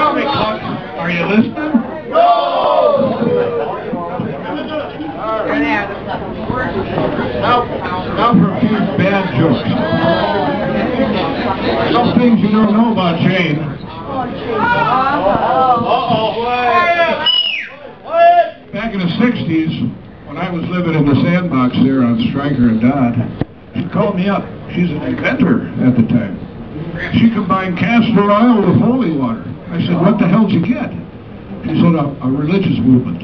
Tell me, Cluck, are you listening? No! Now for a few bad jokes. Some things you don't know about Jane. Back in the 60s, when I was living in the sandbox there on Stryker and Dodd, she called me up. She's an inventor at the time. She combined castor oil with holy water. I said, what the hell did you get? She said, a religious movement.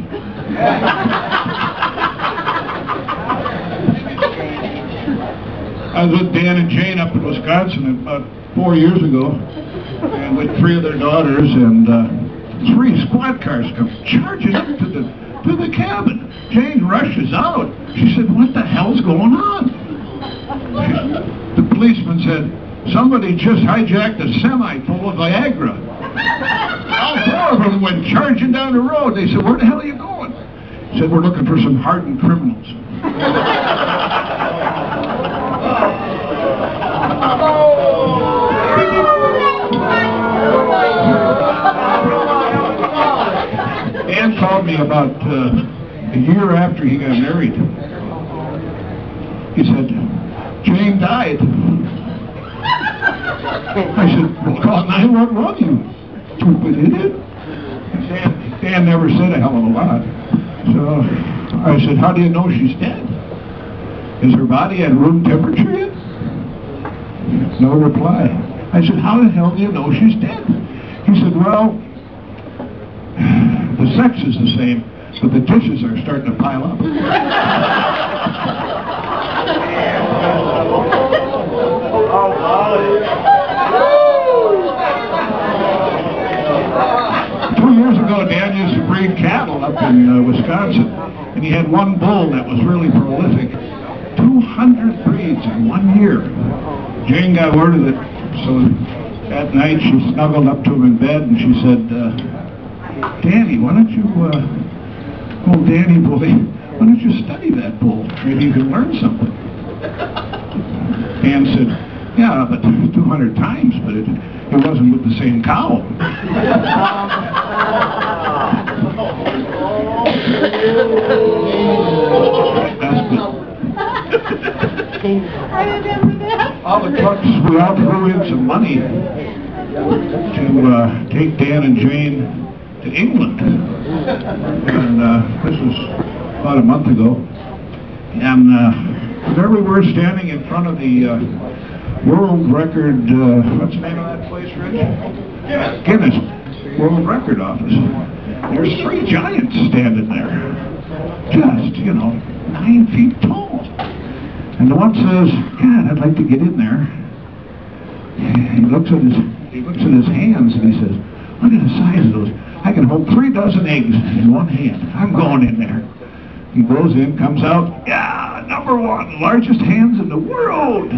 I was with Dan and Jane up in Wisconsin about 4 years ago, and with 3 of their daughters, and 3 squad cars come charging up to the cabin. Jane rushes out. She said, what the hell's going on? The policeman said, somebody just hijacked a semi full of Viagra. All 4 of them went charging down the road. They said, where the hell are you going? He said, we're looking for some hardened criminals. Dan called me about a year after he got married. He said, Jane died. I said, well, call 911, you stupid idiot. Dan never said a hell of a lot. So I said, how do you know she's dead? Is her body at room temperature yet? No reply. I said, how the hell do you know she's dead? He said, well, the sex is the same, but the dishes are starting to pile up. Dan used to breed cattle up in Wisconsin, and he had one bull that was really prolific. 200 breeds in 1 year. Jane got word of it, so that night she snuggled up to him in bed and she said, Danny, why don't you, oh Danny boy, why don't you study that bull? Maybe you can learn something. Dan said, yeah, but 200 times, but it wasn't with the same cow. All the trucks, we all threw in some money to take Dan and Jane to England. And this was about a month ago. And there we were standing in front of the world record, what's the name of that place, Rich? Guinness World Record Office. There's 3 giants standing there, just, 9 feet tall. And the one says, God, I'd like to get in there. He looks at his hands and he says, look at the size of those. I can hold 3 dozen eggs in one hand. I'm going in there. He goes in, comes out, yeah, #1, largest hands in the world.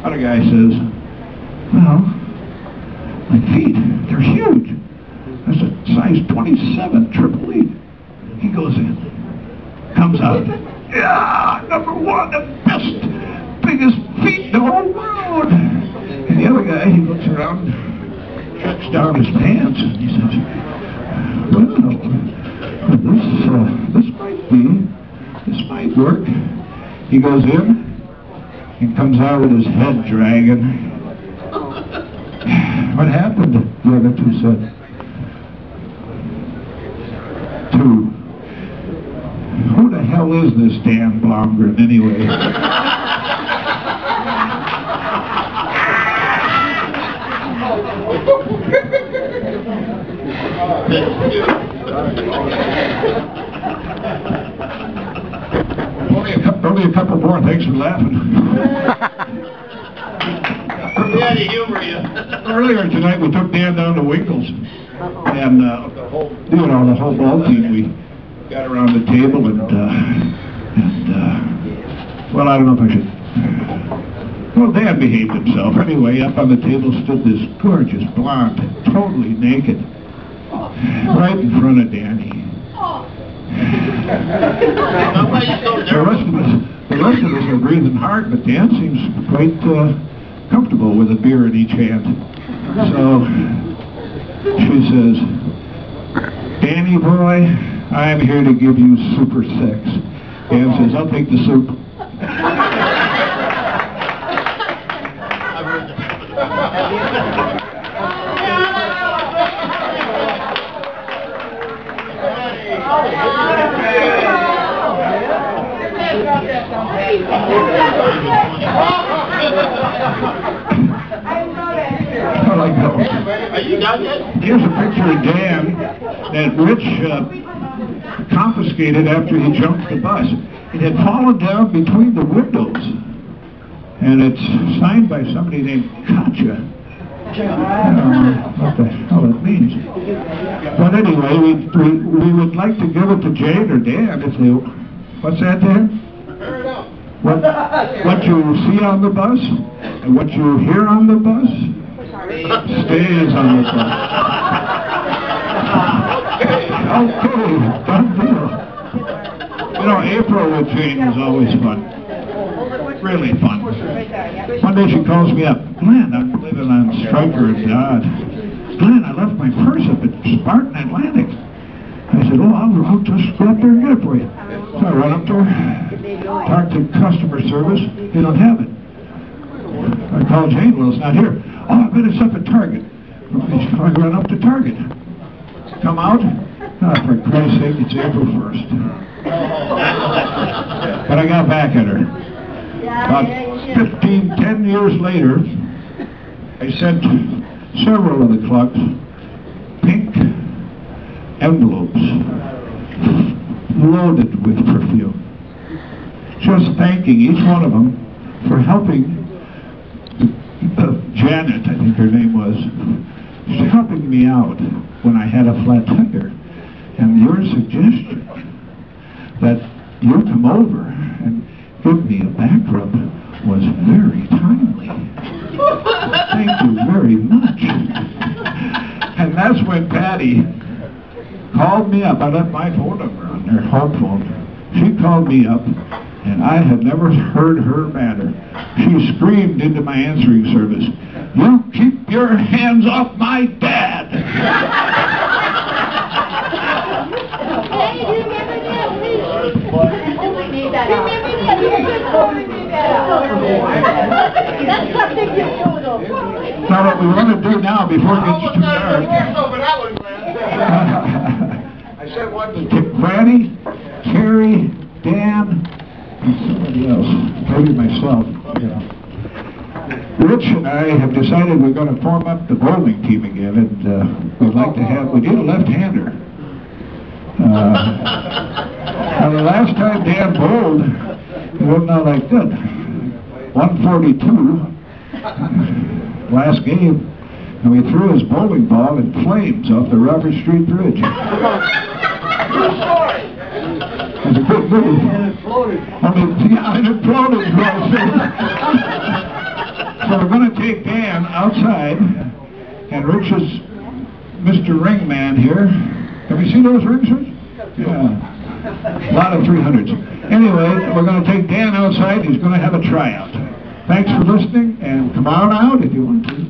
Other guy says, well, my feet, they're huge. That's a size 27 triple E. He goes in, comes out, yeah, #1, the best, biggest feet in the whole world. And the other guy, he looks around, checks down his pants, and he says, well, this might work. He goes in, he comes out with his head dragging. What happened? The other 2 said. 2. Who the hell is this Glen Blomgren anyway? Only a couple more. Thanks for laughing. We had to humor you. Earlier tonight, we took Dan down to Winkles, and the whole ball team. We got around the table, and well, I don't know if I should. Well, Dan behaved himself. Anyway, up on the table stood this gorgeous blonde, totally naked, right in front of Danny. The rest of us are breathing hard, but Dan seems quite comfortable with a beer in each hand. So she she says, "Danny boy, I'm here to give you super sex." Dan says, "I'll take the soup." I like that one. Are you done yet? Here's a picture of Dan that Rich confiscated after he jumped the bus. It had fallen down between the windows, and it's signed by somebody named Katja. I don't know what the hell it means. But anyway, we would like to give it to Jane or Dan if they... What's that, Dan? What you see on the bus and what you hear on the bus stays on the bus. Okay, done deal. You know, April with Jane was always fun. Really fun. One day she calls me up. "Glenn, I'm living on Stryker and Dodd. Glenn, I left my purse up at Spartan Atlantic." I said, "Oh, I'll just go up there and get it for you." So I run up there, talk to customer service. They don't have it. I call Jane. "Well, it's not here." "Oh, I bet it's up at Target." I run up to Target. Come out. Oh, for Christ's sake, it's April 1st. But I got back at her. About 10 years later, I sent several of the clubs pink envelopes loaded with perfume, just thanking each one of them for helping Janet, I think her name was, helping me out when I had a flat tire. And your suggestion that you come over and give me a back rub was very timely. Thank you very much. And that's when Patty called me up. I left my phone number on their home phone. She called me up, and I had never heard her madder. She screamed into my answering service, "You keep your hands off my dad!" Now what we want to do now before it gets too dark, I said one to Franny, Carrie, Dan, and somebody else, maybe myself. Rich and I have decided we're going to form up the bowling team again, and we'd like to have, we need a left-hander. Now the last time Dan bowled, it wasn't all that good. 142, last game, and we threw his bowling ball in flames off the Robert Street Bridge. It was a good move. And it floated. Yeah, and it floated. So we're going to take Dan outside, and Rich is Mr. Ring Man here. Have you seen those rings, Rich? Yeah. A lot of 300s. Anyway, we're going to take Dan outside. He's going to have a tryout. Thanks for listening, and come on out if you want to.